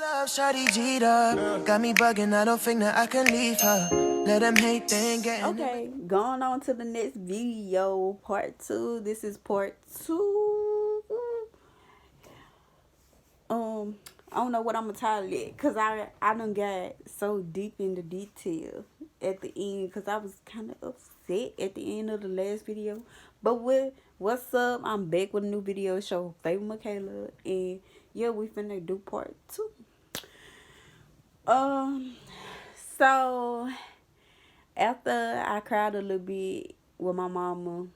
Love, shawty G'd up. Got me bugging, I don't think that I can leave her. Let them hate, they ain't getting Okay, going on to the next video, part two. This is part two. I don't know what I'm gonna title it, cause I done got so deep into detail at the end, cause I was kind of upset at the end of the last video. But what's up? I'm back with a new video show, Favor Michaela, and yeah, we finna do part two. Um, so after I cried a little bit with my mama,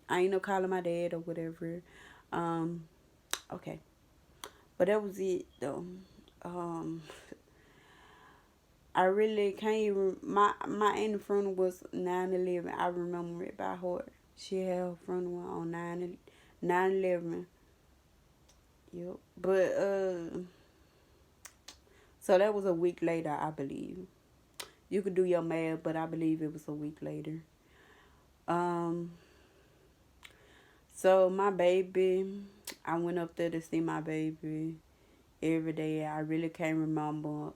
I ain't no calling my dad or whatever. Um, okay, but that was it though. Um, I really can't even. My aunt's funeral was 9/11. I remember it by heart. She had her funeral on 9/11. Yep. But so that was a week later, I believe. You could do your math, but I believe it was a week later. Um. So my baby, I went up there to see my baby every day. I really can't remember.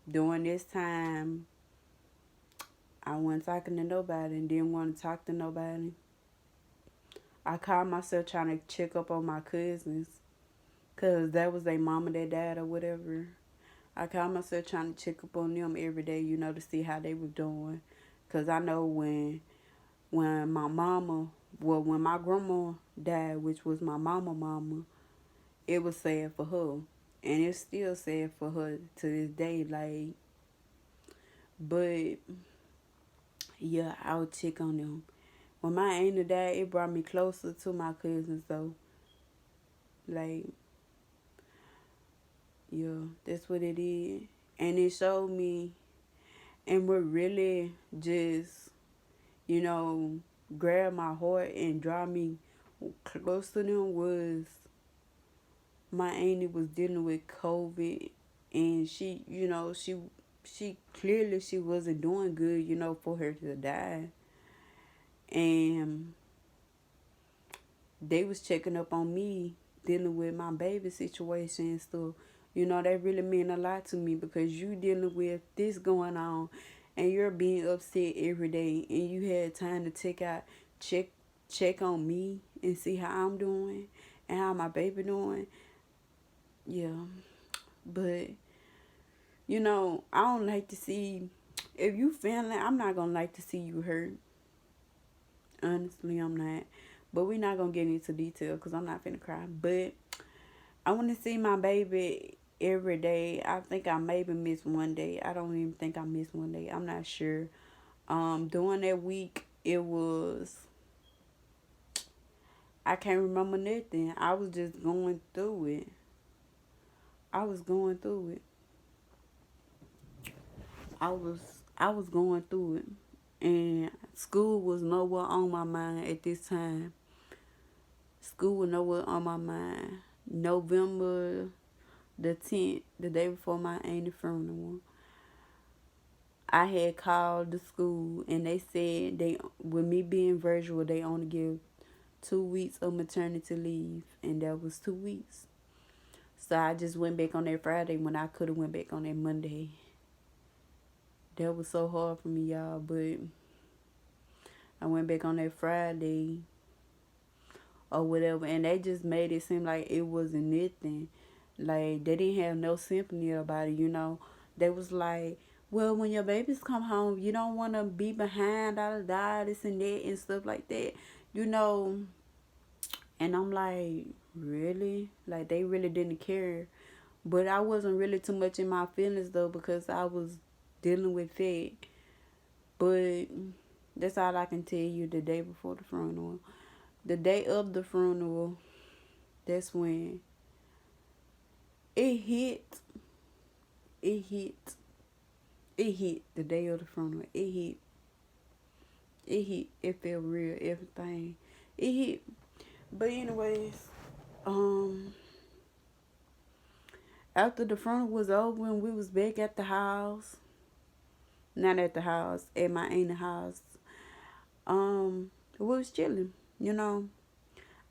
During this time, I wasn't talking to nobody and didn't want to talk to nobody. I called myself trying to check up on my cousins, cause that was their mama that died or whatever. I called myself trying to check up on them every day, to see how they were doing. Cause I know when my mama, well, when my grandma died, which was my mama, it was sad for her. And it's still sad for her to this day. Like, but yeah, I would check on them. When my auntie died, it brought me closer to my cousins though. Like, yeah, that's what it is. And it showed me, and what really just, you know, grabbed my heart and draw me close to them was my auntie was dealing with COVID, and she clearly she wasn't doing good, for her to die. And they was checking up on me, dealing with my baby situation and stuff. That really meant a lot to me, because you dealing with this going on and you're being upset every day, and you had time to check check on me and see how I'm doing and how my baby doing. Yeah. But I don't like to see, if you feeling, I'm not gonna like to see you hurt. Honestly, I'm not. But we're not gonna get into detail because I'm not finna cry. But I want to see my baby every day. I think I maybe missed one day. I don't even think I missed one day. I'm not sure. During that week, it was, I can't remember nothing. I was just going through it. I was going through it. I was I was going through it. And school was nowhere on my mind at this time. School was nowhere on my mind. November the 10th, the day before my auntie's funeral, I had called the school and they said with me being virtual, they only give 2 weeks of maternity leave, and that was 2 weeks. So I just went back on that Friday when I could have went back on that Monday. That was so hard for me, y'all, but I went back on that Friday or whatever, and they just made it seem like it wasn't nothing. Like, they didn't have no sympathy about it. They was like, well, when your babies come home, you don't want to be behind, this and that and stuff like that, you know. And I'm like, really? Like, they really didn't care. But I wasn't really too much in my feelings, though, because I was dealing with it. But that's all I can tell you the day before the funeral. The day of the funeral, that's when it hit. It hit. It hit the day of the funeral. It hit. It hit. It felt real. Everything. It hit. But anyways, um, after the funeral was over and we was back at the house, not at the house, at my aunt's house, we was chilling.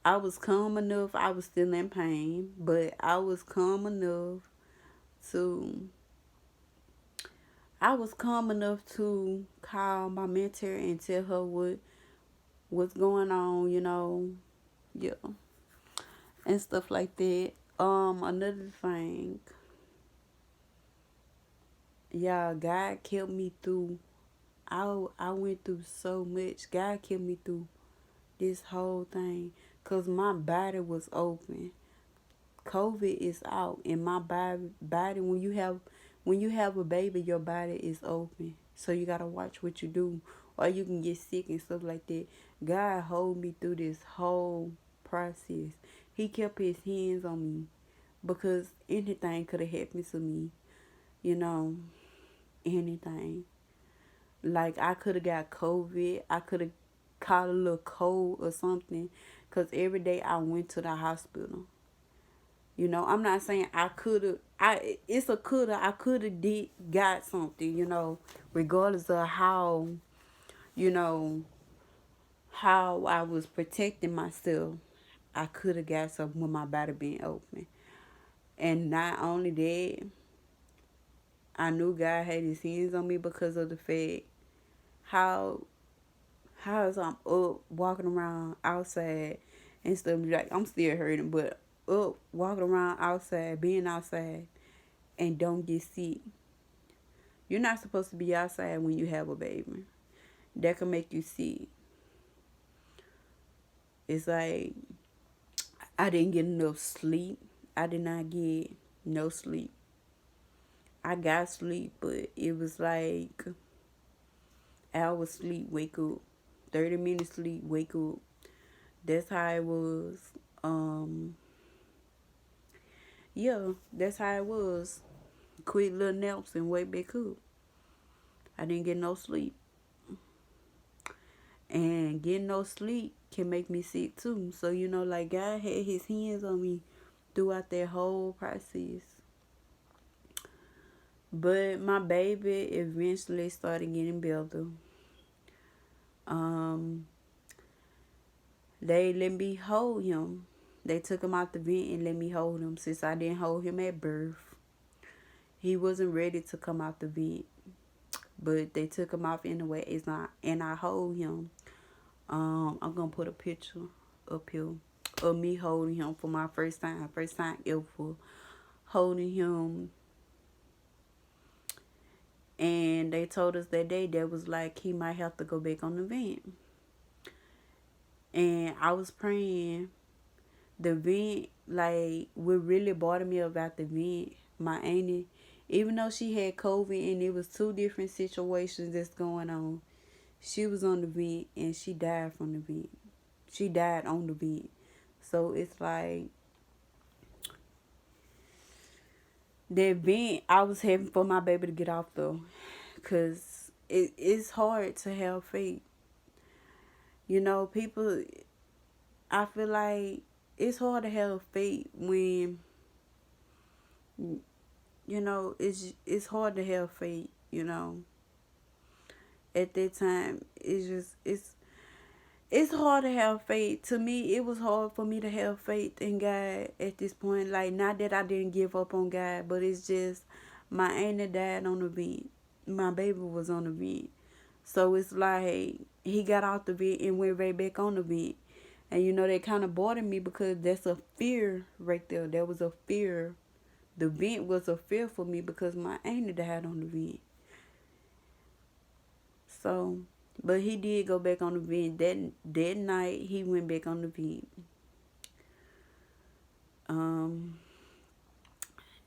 I was calm enough. I was still in pain, but I was calm enough to I was calm enough to call my mentor and tell her what's going on, yeah, and stuff like that. Another thing, yeah, God kept me through. I went through so much. God kept me through this whole thing, cause my body was open. COVID is out, and my body when you have a baby, your body is open. So you gotta watch what you do, or you can get sick and stuff like that. God hold me through this whole process. He kept His hands on me because anything could have happened to me. You know, anything. Like I could have got COVID. I could have caught a little cold or something. Cause every day I went to the hospital. I'm not saying I could have. It's a coulda. I could have did got something. Regardless of you know, how I was protecting myself, I could have got something with my body being open. And not only that, I knew God had His hands on me because of the fact how as I'm up walking around outside and stuff, like I'm still hurting, but up walking around outside, being outside, and don't get sick. You're not supposed to be outside when you have a baby. That can make you sick. It's like I didn't get enough sleep. I did not get no sleep. I got sleep, but it was like hours sleep, wake up. 30 minutes sleep, wake up. That's how it was. Yeah, that's how it was. Quick little naps and wake back up. I didn't get no sleep. And getting no sleep can make me sick too. So, like God had His hands on me throughout that whole process. But my baby eventually started getting better. They let me hold him. They took him out the vent and let me hold him since I didn't hold him at birth. He wasn't ready to come out the vent. But they took him off anyway. It's not, and I hold him. I'm gonna put a picture up here of me holding him for my first time ever holding him. And they told us that day that was like he might have to go back on the vent. And I was praying. The vent, like, what really bothered me about the vent, my auntie, even though she had COVID and it was two different situations that's going on, she was on the vent and she died from the vent. She died on the vent. So it's like that vent I was having for my baby to get off though. Because it's hard to have faith. People, I feel like it's hard to have faith when, it's hard to have faith, At that time, it's hard to have faith. To me, it was hard for me to have faith in God at this point. Like, not that I didn't give up on God, but it's just my auntie died on the vent. My baby was on the vent. So it's like he got off the vent and went right back on the vent. And that kind of bothered me because that's a fear right there. That was a fear. The vent was a fear for me because my auntie died on the vent. So, but he did go back on the vent. That night, he went back on the vent.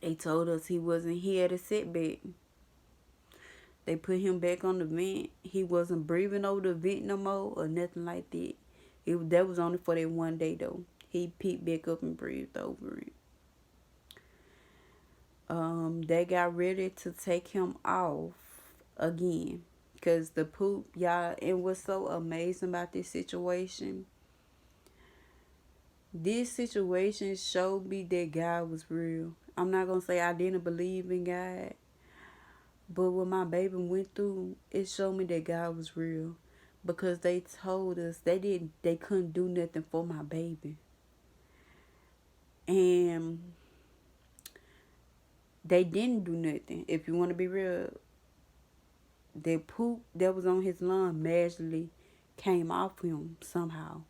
They told us he had a setback. They put him back on the vent. He wasn't breathing over the vent no more or nothing like that. That was only for that one day though. He picked back up and breathed over it. They got ready to take him off again. Because the poop, y'all, it was so amazing about this situation. This situation showed me that God was real. I'm not going to say I didn't believe in God. But what my baby went through, it showed me that God was real. Because they told us they couldn't do nothing for my baby. And They didn't do nothing. If you want to be real, that poop that was on his lung magically came off him somehow.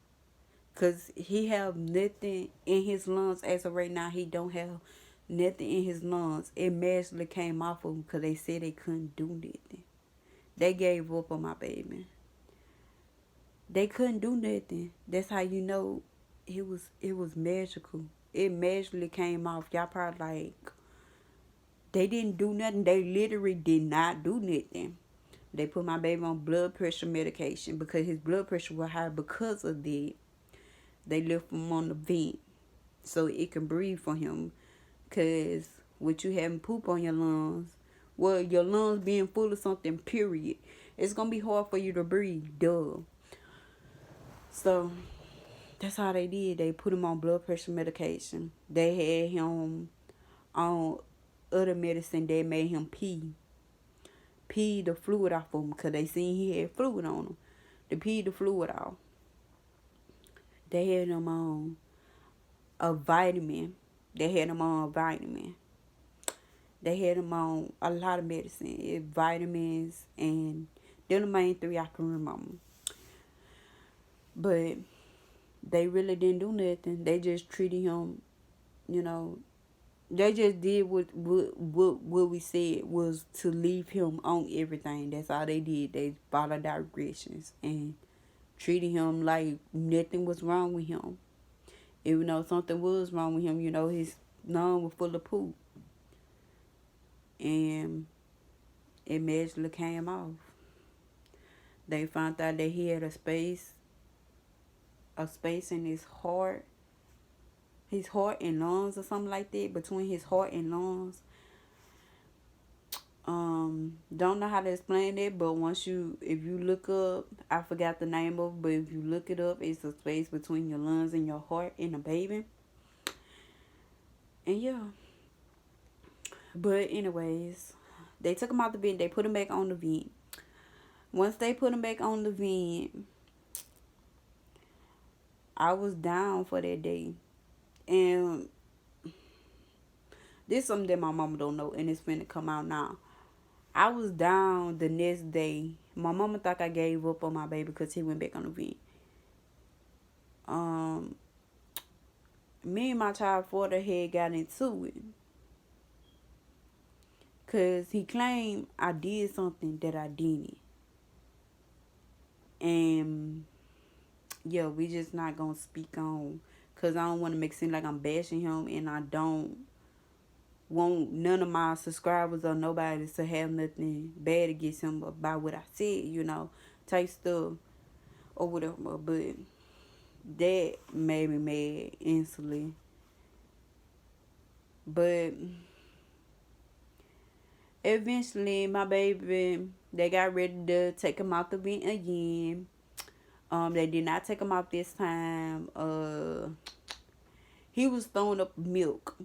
Cause he have nothing in his lungs as of right now. He don't have nothing in his lungs. It magically came off of him because they said they couldn't do nothing. They gave up on my baby. They couldn't do nothing. That's how you know it was magical. It magically came off. Y'all probably like, they didn't do nothing. They literally did not do nothing. They put my baby on blood pressure medication because his blood pressure was high because of that. They left him on the vent so it can breathe for him. Because with you having poop on your lungs, well, your lungs being full of something, period, it's going to be hard for you to breathe, duh. So that's how they did. They put him on blood pressure medication. They had him on other medicine that made him pee the fluid off of him because they seen he had fluid on him. They peed the fluid off. They had him on a vitamin. They had him on a vitamin. They had him on a lot of medicine, vitamins, and they're the main three I can remember. But they really didn't do nothing. They just treated him, you know. They just did what we said was to leave him on everything. That's all they did. They followed directions and treated him like nothing was wrong with him. Even though something was wrong with him, his lung was full of poop. And it magically came off. They found out that he had a space in his heart and lungs or something like that, between his heart and lungs. Don't know how to explain it, but if you look up, I forgot the name of it, but if you look it up, it's a space between your lungs and your heart in a baby. And yeah. But anyways, they took him out the vent. They put him back on the vent. Once they put him back on the vent, I was down for that day. And this is something that my mama don't know, and it's finna come out now. I was down the next day. My mama thought I gave up on my baby because he went back on the vent. Me and my child father had got into it. Because he claimed I did something that I didn't. And yeah, we just not going to speak on. Because I don't want to make it seem like I'm bashing him. And I don't want none of my subscribers or nobody to have nothing bad against him about what I said, type stuff or whatever. But that made me mad instantly. But eventually, my baby, they got ready to take him out the vent again. They did not take him out this time. He was throwing up milk.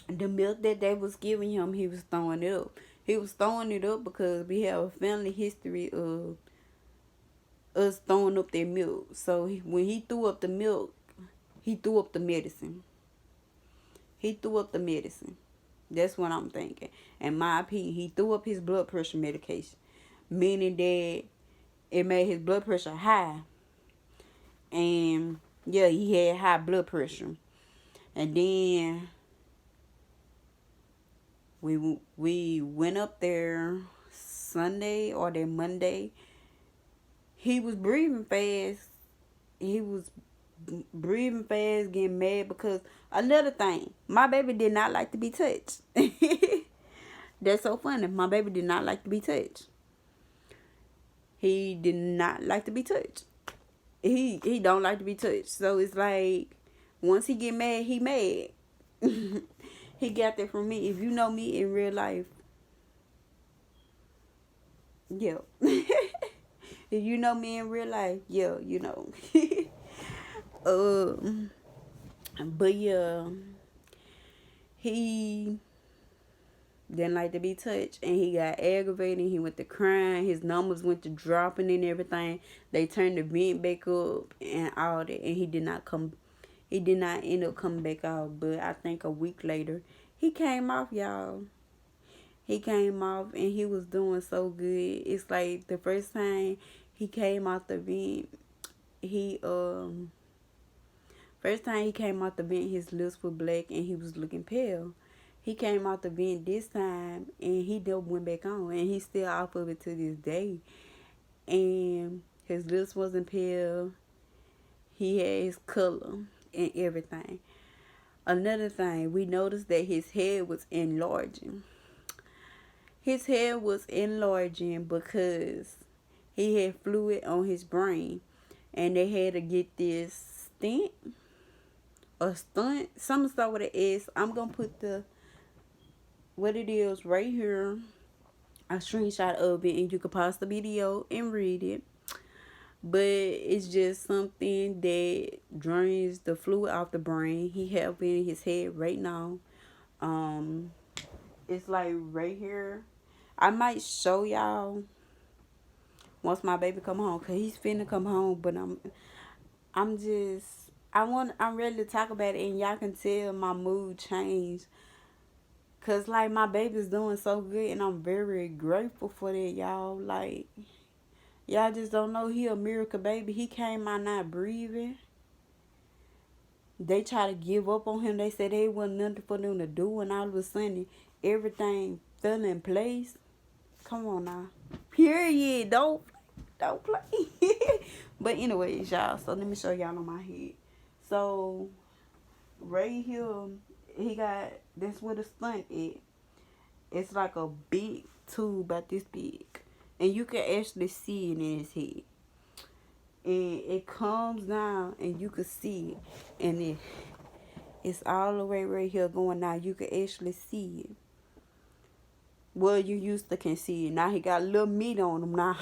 The milk that they was giving him, he was throwing it up. He was throwing it up because we have a family history of us throwing up their milk. So when he threw up the milk, he threw up the medicine. He threw up the medicine. That's what I'm thinking. In my opinion, he threw up his blood pressure medication, meaning that it made his blood pressure high. And yeah, he had high blood pressure. And then we went up there Sunday or that Monday. He was breathing fast. He was breathing fast, getting mad because another thing, my baby did not like to be touched. That's so funny. My baby did not like to be touched. He did not like to be touched. He don't like to be touched. So it's like once he get mad, he mad. He got that from me. If you know me in real life, yeah. If you know me in real life, yeah, you know. But yeah, he didn't like to be touched, and he got aggravated. He went to crying. His numbers went to dropping and everything. They turned the vent back up and all that, and he did not end up coming back out. But I think a week later, He came off, y'all. He came off and he was doing so good. It's like the first time he came out the vent, he first time he came out the vent, his lips were black and he was looking pale. He came out the vent this time and he never went back on, and he's still off of it to this day. And his lips wasn't pale. He had his color and everything. Another thing, we noticed that his head was enlarging. His head was enlarging because he had fluid on his brain, and they had to get this stent, a stunt, something start with an S. I'm gonna put the what it is right here, a screenshot of it, and you can pause the video and read it. But it's just something that drains the fluid off the brain. He have it in his head right now. Um, it's like right here. I might show y'all once my baby come home, cause he's finna come home. But I'm ready to talk about it, and y'all can tell my mood changed. Cause like my baby's doing so good, and I'm very grateful for that, y'all. Like, y'all just don't know, he a miracle baby. He came out not breathing. They try to give up on him. They said they wasn't nothing for them to do, and all of a sudden everything fell in place. Come on now. Period. Don't play. But anyways, y'all, so let me show y'all on my head. So right here, he got, that's where the stunt is. It's like a big tube about this big, and you can actually see it in his head. And it comes down, and you can see it, and it's all the way right here going down. You can actually see it. Well, you used to can see it. Now he got a little meat on him. Now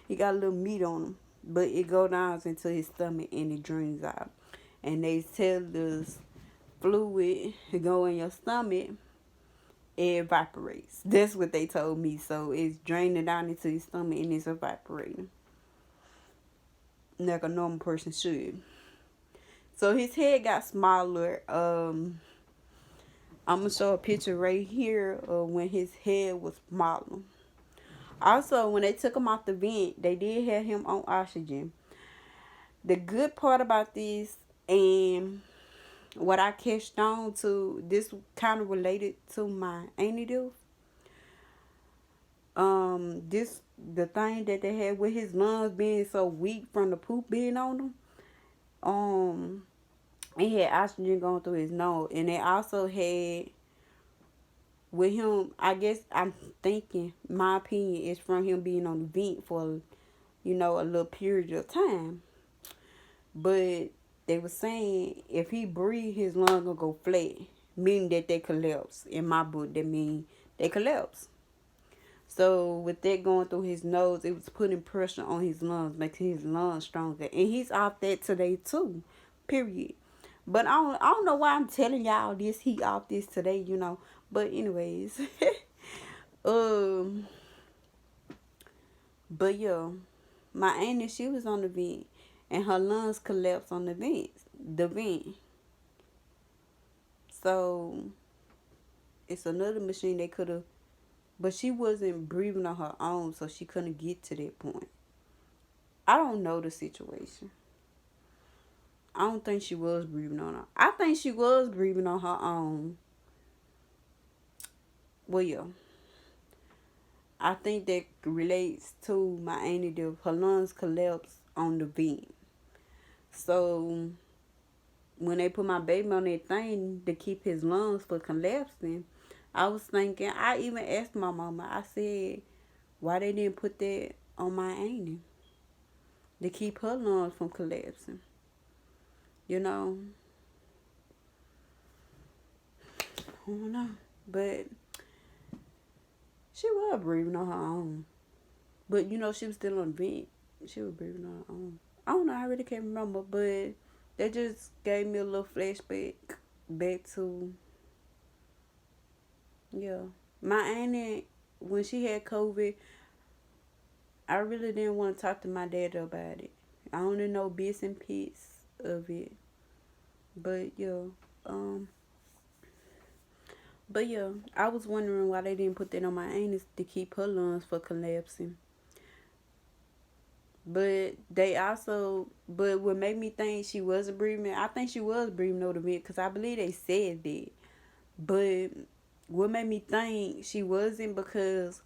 he got a little meat on him, but it go down into his stomach and it drains out. And they tell this fluid to go in your stomach, it evaporates. That's what they told me. So it's draining down into his stomach and it's evaporating, like a normal person should. So his head got smaller. I'm gonna show a picture right here of when his head was smaller. Also, when they took him off the vent, they did have him on oxygen. The good part about this, and what I catched on to, this kind of related to my auntie do. This the thing that they had with his lungs being so weak from the poop being on them. He had oxygen going through his nose, and they also had with him. I guess I'm thinking, my opinion is from him being on the vent for, a little period of time. But they were saying if he breathe, his lung gonna go flat, meaning that they collapse. In my book, that mean they collapse. So with that going through his nose, it was putting pressure on his lungs, making his lungs stronger. And he's off that today too. Period. But I don't know why I'm telling y'all this. He off this today, But anyways. um but yeah, my auntie, she was on the vent and her lungs collapsed on the vent. So it's another machine they could have, but she wasn't breathing on her own, so she couldn't get to that point. I don't know the situation. I don't think she was breathing on her. I think she was breathing on her own. Well, yeah. I think that relates to my auntie. Her lungs collapsed on the vent. So when they put my baby on that thing to keep his lungs from collapsing, I was thinking, I even asked my mama, I said, why they didn't put that on my auntie to keep her lungs from collapsing? I don't know. But she was breathing on her own. But, she was still on the vent. She was breathing on her own. I don't know. I really can't remember. But that just gave me a little flashback back to, yeah. My auntie, when she had COVID, I really didn't want to talk to my dad about it. I only know bits and pieces of it. But, yeah. But yeah, I was wondering why they didn't put that on my anus to keep her lungs from collapsing. But what made me think she wasn't breathing, I think she was breathing over the vent because I believe they said that. But what made me think she wasn't because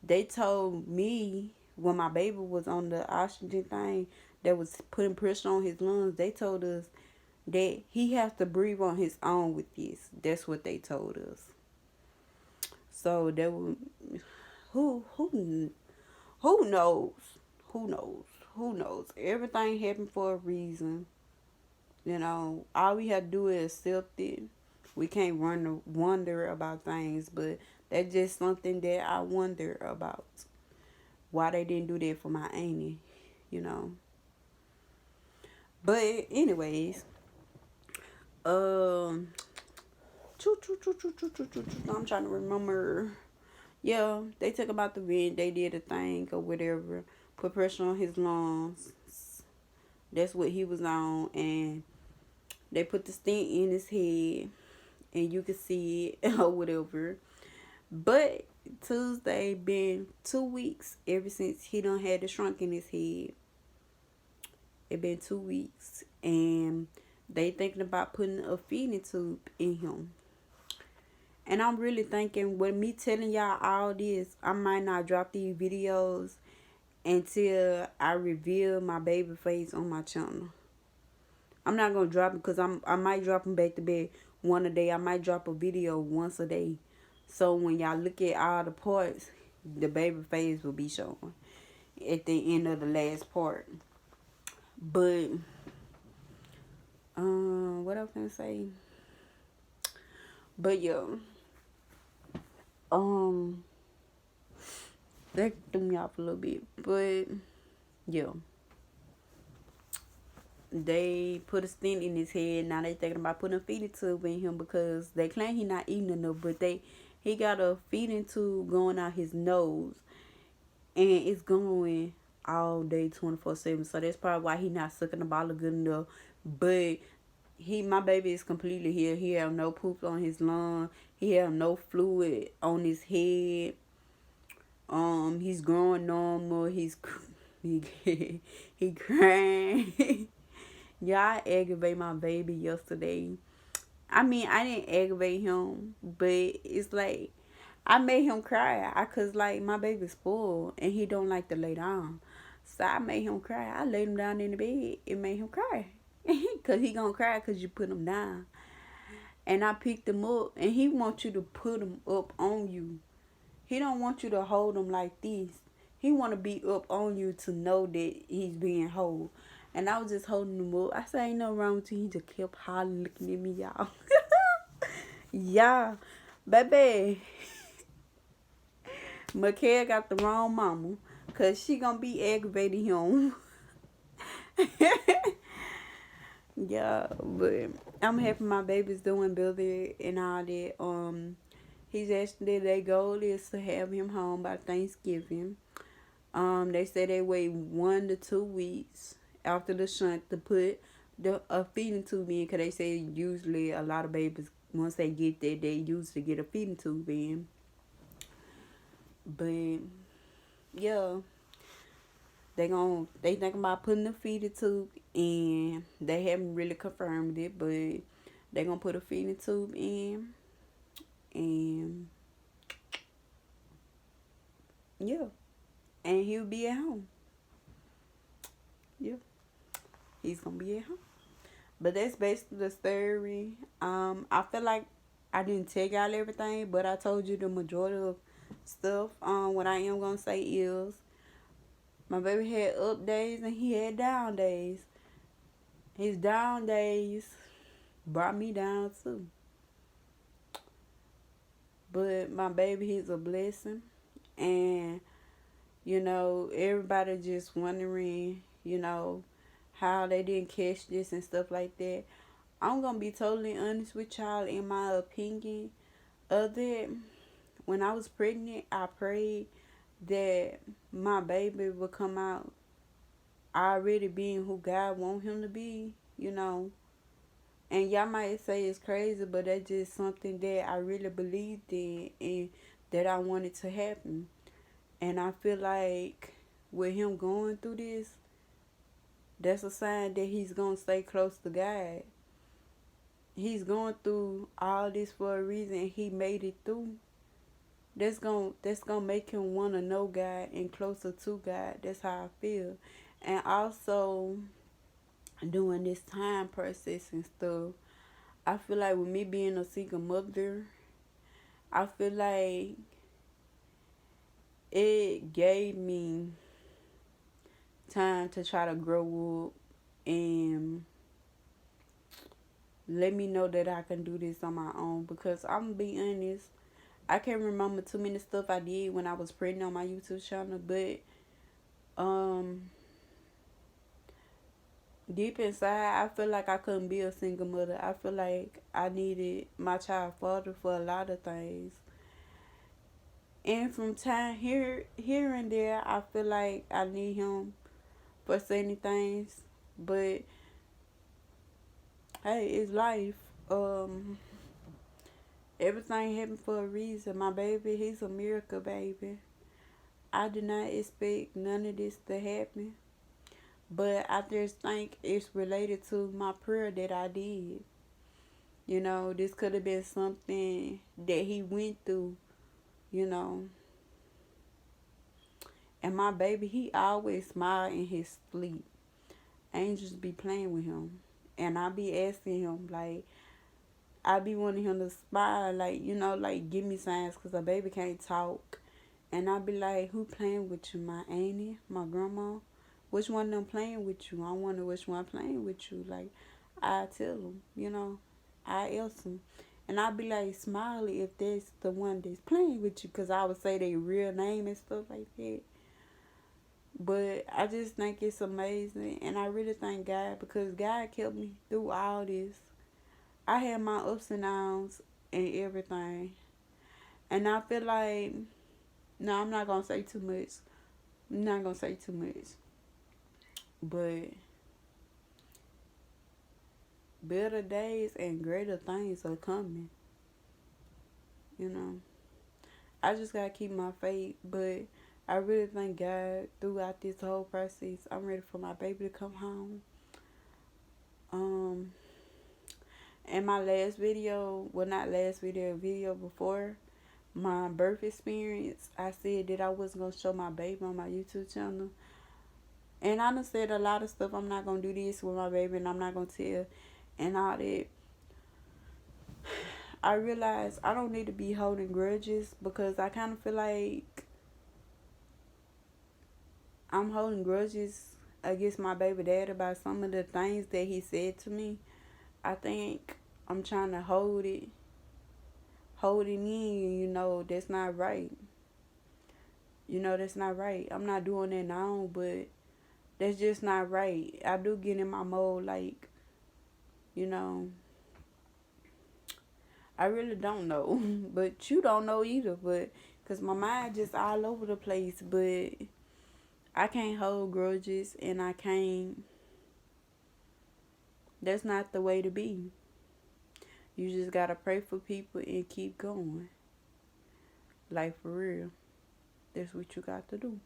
they told me when my baby was on the oxygen thing that was putting pressure on his lungs, they told us that he has to breathe on his own with this. That's what they told us. So there was who who knows? Who knows? Who knows? Everything happened for a reason. You know, all we have to do is accept it. We can't run to wonder about things, but that's just something that I wonder about. Why they didn't do that for my auntie, you know. But anyways, um, I'm trying to remember. Yeah, they took him out the vent. They did a thing or whatever. Put pressure on his lungs. That's what he was on, and they put the stent in his head, and you could see it or whatever. But Tuesday been 2 weeks ever since he done had the shrunk in his head. It been 2 weeks, and they thinking about putting a feeding tube in him. And I'm really thinking, with me telling y'all all this, I might not drop these videos until I reveal my baby face on my channel. I'm not gonna drop it because I might drop them back to back one a day. I might drop a video once a day. So when y'all look at all the parts, the baby face will be shown at the end of the last part. But what I was gonna say? But yeah, um, that threw me off a little bit. But yeah, they put a stent in his head. Now they thinking about putting a feeding tube in him because they claim he not eating enough, but he got a feeding tube going out his nose, and it's going all day 24/7. So that's probably why he not sucking the bottle good enough. But my baby is completely healed. He have no poop on his lung. He have no fluid on his head. He's growing normal. He he crying. Yeah, I aggravated my baby yesterday. I mean, I didn't aggravate him, but it's like I made him cry. Cause like my baby's spoiled and he don't like to lay down, so I made him cry. I laid him down in the bed and made him cry, cause he gonna cry cause you put him down. And I picked him up, and he wants you to put him up on you. He don't want you to hold him like this. He want to be up on you to know that he's being held. And I was just holding him up. I said, ain't no wrong with you. He just kept hollering, looking at me, y'all. Yeah. Baby, Mikael got the wrong mama. Because she going to be aggravating him. Yeah, but I'm happy my baby's doing better and all that. He's actually, their goal is to have him home by Thanksgiving. They say they wait 1 to 2 weeks after the shunt to put a feeding tube in, because they say usually a lot of babies, once they get there, they usually get a feeding tube in. But yeah, they think about putting a feeding tube in. They haven't really confirmed it, but they gonna put a feeding tube in, and yeah, and he'll be at home. Yeah, he's gonna be at home. But that's basically the story. I feel like I didn't tell y'all everything, but I told you the majority of stuff. What I am gonna say is my baby had up days and he had down days. His down days brought me down too. But my baby, he's a blessing. And, everybody just wondering, how they didn't catch this and stuff like that. I'm going to be totally honest with y'all. In my opinion of that, when I was pregnant, I prayed that my baby would come out already being who God want him to be, And y'all might say it's crazy, but that's just something that I really believed in and that I wanted to happen. And I feel like with him going through this, that's a sign that he's going to stay close to God. He's going through all this for a reason. He made it through. That's gonna make him want to know God and closer to God. That's how I feel. And also during this time process and stuff, I feel like with me being a single mother, I feel like it gave me time to try to grow up and let me know that I can do this on my own. Because I'm gonna be honest, I can't remember too many stuff I did when I was pregnant on my YouTube channel, but um deep inside I feel like I couldn't be a single mother. I feel like I needed my child father for a lot of things. And from time here and there I feel like I need him for certain things. But hey, it's life. Um Everything happened for a reason. My baby, he's a miracle baby. I did not expect none of this to happen. But I just think it's related to my prayer that I did. You know, this could have been something that he went through, you know. And my baby, he always smile in his sleep. Angels be playing with him. And I be asking him, like, I be wanting him to smile, like, you know, like, give me signs, because a baby can't talk. And I be like, who playing with you? My auntie? My grandma? Which one of them playing with you? I wonder which one playing with you. Like, I tell them, you know, I ask them. And I be like, Smiley, if that's the one that's playing with you, because I would say their real name and stuff like that. But I just think it's amazing. And I really thank God, because God kept me through all this. I had my ups and downs and everything. And I feel like, no, I'm not going to say too much. I'm not going to say too much. But better days and greater things are coming. You know, I just gotta keep my faith. But I really thank God throughout this whole process. I'm ready for my baby to come home. Um, and my last video, well, not last video, video before my birth experience, I said that I wasn't gonna show my baby on my YouTube channel. And I done said a lot of stuff. I'm not gonna do this with my baby, and I'm not gonna tell, and all that. I realized I don't need to be holding grudges, because I kind of feel like I'm holding grudges against my baby dad about some of the things that he said to me. I think I'm trying to hold it in. You know, that's not right. You know, that's not right. I'm not doing that now, but that's just not right. I do get in my mode, like, you know, I really don't know. But you don't know either. But because my mind just all over the place. But I can't hold grudges, and I can't. That's not the way to be. You just gotta pray for people and keep going. Like, for real. That's what you got to do.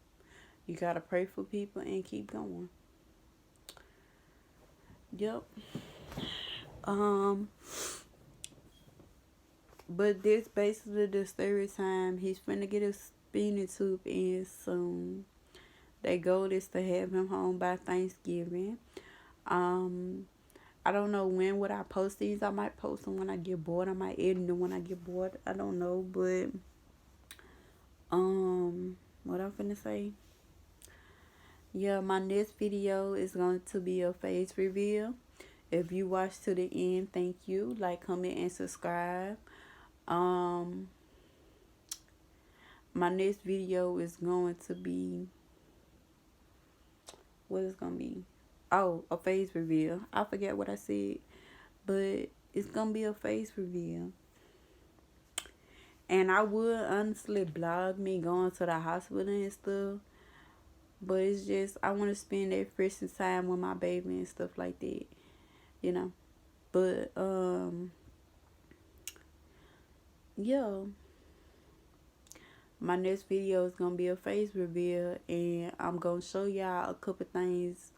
You gotta pray for people and keep going. Yep. But this basically the third time. He's finna get a spinning tooth in soon. Their goal is to have him home by Thanksgiving. I don't know when would I post these. I might post them when I get bored. I might edit them when I get bored. I don't know, but what I'm finna say? Yeah, my next video is going to be a face reveal. If you watch to the end, thank you. Like, comment, and subscribe. My next video is going to be, what is gonna be? Oh, a face reveal. I forget what I said, but it's gonna be a face reveal. And I would honestly blog me going to the hospital and stuff, but it's just I want to spend that Christmas time with my baby and stuff like that, you know. But yeah, my next video is gonna be a face reveal, and I'm gonna show y'all a couple things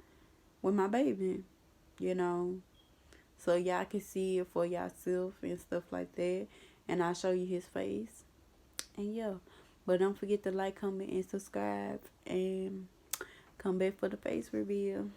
with my baby, you know, so y'all can see it for yourself and stuff like that. And I'll show you his face. And yeah, but don't forget to like, comment, and subscribe, and come back for the face reveal.